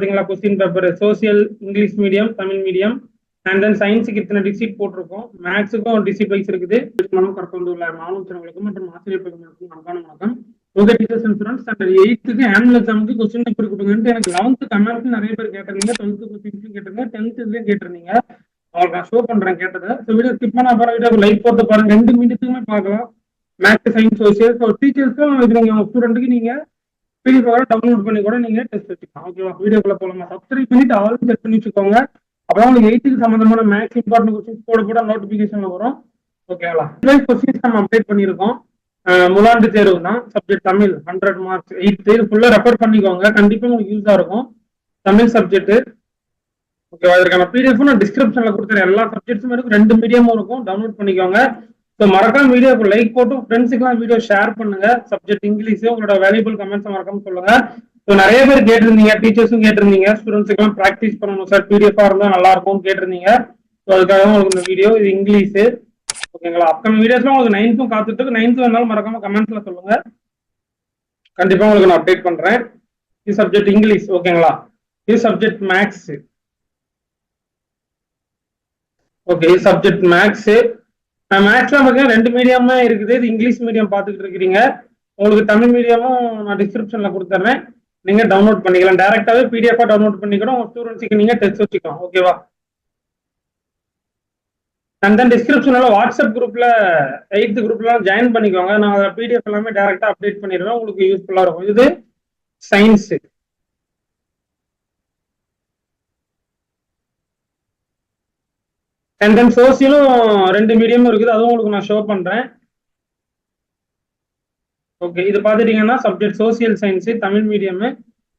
Question paper social English medium Tamil medium and then சயின்ஸுக்கு இத்தனை டிசிட் போட்டிருக்கோம், மேக்ஸுக்கும் டிசிட் வைஸ் இருக்குது. மனம் கற்கொண்டுள்ள மாணவர்களுக்கும் மற்றும் ஆசிரியர் பெருமக்களுக்கும் நமக்கான வணக்கம். உங்க teachers and students and 8th annual எக்ஸாமுக்கு கொஸ்டின் பேப்பர் கொடுங்கன்ட்டு எனக்கு 11th கமெண்ட்ஸ் நிறைய பேர் கேட்டிருந்தீங்க, 12th கொஸ்டின்ஸ்லையும் கேட்டிருந்தீங்க, 10th இதுலயும் கேட்டிருந்தீங்க. அவங்களுக்கு நான் ஷோ பண்றேன் கேட்டதை. ஸோ வீடியோ ஸ்கிப் பண்ண அப்புறம் வீடியோ லைக் போட்டு பாருங்க, 2 மினிட்ஸுமே பார்க்கலாம். Maths science social. ஸோ டீச்சர்ஸ்க்கும் இது நீங்க உங்க ஸ்டூடெண்ட்டுக்கு நீங்க பிடிஎஃப் டவுன்லோட் பண்ணி கூட நீங்க டெஸ்ட் வச்சுக்கலாம். ஓகேவா? வீடியோக்குள்ள போலாமா? சப்ஸ்கிரைப் பண்ணிட்டு ஆல் செட் பண்ணி வச்சுக்கோங்க. அப்போ உங்களுக்கு 8th சம்பந்தமான மேக்ஸ் இம்பார்ட்டன்ட் கொஸ்டின்ஸ் போட நோட்டிபிகேஷன்ல வரும். ஓகேங்களா? கொஸ்டின்ஸ் நம்ம அப்டேட் பண்ணியிருக்கோம். முலாண்டு தேர்வு தான், சப்ஜெக்ட் தமிழ் 100 மார்க்ஸ் 8th. இது ஃபுல்லா ரெஃபர் பண்ணிக்கோங்க, கண்டிப்பா உங்களுக்கு யூஸா இருக்கும் தமிழ் சப்ஜெக்ட். ஓகேவா? இதற்கான பிடிஎஃப் நான் டிஸ்கிரிப்ஷன்ல கொடுத்துறேன். எல்லா சப்ஜெக்ட்ஸும் இருக்கும், 2 மீடியமும் இருக்கும், டவுன்லோட் பண்ணிக்கோங்க. ஸோ மறக்காம வீடியோக்கு லைக் போட்டு ஃப்ரெண்ட்ஸுக்குலாம் வீடியோ ஷேர் பண்ணுங்க. சப்ஜெக்ட் இங்கிலீஷ் உங்களோட வேல்யூபிள் கமெண்ட்ஸ் மறக்காம சொல்லுங்க. ஸோ நிறைய பேர் கேட்டிருந்தீங்க, டீச்சர்ஸும் கேட்டிருந்தீங்க, ஸ்டூடெண்ட்ஸுக்கெல்லாம் ப்ராக்டிஸ் பண்ணணும் சார், பிடிஎஃபாக இருந்தால் நல்லா இருக்கும்னு கேட்டிருந்தீங்க. ஸோ அதுக்காக உங்களுக்கு இந்த வீடியோ. இது இங்கிலீஷு. ஓகேங்களா? அப்கமிங் வீடியோஸ்லாம் உங்களுக்கு 9th காத்துட்டு இருக்கு. 9th வேணாலும் மறக்காம கமெண்ட்ஸ்ல சொல்லுங்க, கண்டிப்பா உங்களுக்கு நான் அப்டேட் பண்றேன். இது சப்ஜெக்ட் இங்கிலீஷ். ஓகேங்களா? இது சப்ஜெக்ட் மேக்ஸ். ஓகே, இது சப்ஜெக்ட் மேக்ஸ். மேக்ஸ்லாம் பார்த்தீங்கன்னா 2 மீடியமே இருக்குது. இது இங்கிலீஷ் மீடியம் பார்த்துக்கிட்டு இருக்கிறீங்க. உங்களுக்கு தமிழ் மீடியமும் நான் டிஸ்கிரிப்ஷன்ல கொடுத்துட்றேன், நீங்க டவுன்லோட் பண்ணிக்கலாம். டைரக்டாவே பிடிஎஃபா டவுன்லோட் பண்ணிக்கிறோம், உங்க ஸ்டூடெண்ட்ஸுக்கு நீங்க டெஸ்ட் வச்சுக்கலாம். ஓகேவா? அண்ட் தென் டிஸ்கிரிப்ஷன்ல வாட்ஸ்அப் குரூப்ல 8th குரூப்ல ஜாயின் பண்ணிக்கோங்க. நான் அதை பிடிஎஃப் எல்லாமே டைரக்டா அப்டேட் பண்ணிடுவேன், உங்களுக்கு யூஸ்ஃபுல்லா இருக்கும். இது சயின்ஸ். அண்ட் தென் சோசியலும் 2 மீடியம் இருக்குது, அதுவும் உங்களுக்கு நான் ஷோ பண்றேன். ஓகே, இது பார்த்துட்டீங்கன்னா subject social science Tamil medium,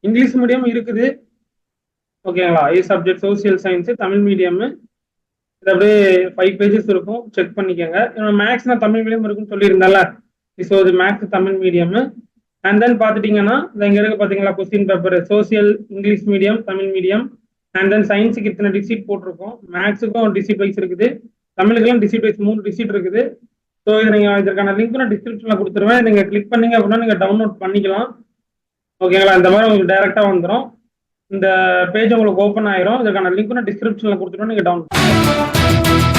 English medium இருக்குது. ஓகேங்களா? இது subject social science Tamil medium. இது அப்படியே 5 பேஜஸ் இருக்கும், செக் பண்ணிக்கோங்க. மேக்ஸ்னா தமிழ் மீடியம் இருக்குன்னு சொல்லியிருந்தால, ஸோ இது maths Tamil medium. And then பார்த்துட்டீங்கன்னா இங்க இருக்கு பார்த்தீங்களா question paper social English medium Tamil medium. And then சயின்ஸுக்கு இத்தனை டிசிட் போட்டிருக்கோம், மேக்ஸுக்கும் டிசிட் வைஸ் இருக்குது, தமிழுக்கெல்லாம் டிசிட் வைஸ் 3 டிசிட் இருக்குது. ஸோ இது நீங்க இதற்கான லிங்க் நான் டிஸ்கிரிப்ஷன்ல கொடுத்துருவேன், நீங்க கிளிக் பண்ணீங்க அப்படின்னா நீங்க டவுன்லோட் பண்ணிக்கலாம். ஓகேங்களா? இந்த மாதிரி உங்களுக்கு டைரக்டா வந்துடும், இந்த பேஜ் உங்களுக்கு ஓப்பன் ஆயிரும். இதற்கான லிங்க் நான் டிஸ்கிரிப்ஷன்ல கொடுத்துருவேன், நீங்க டவுன்லோட்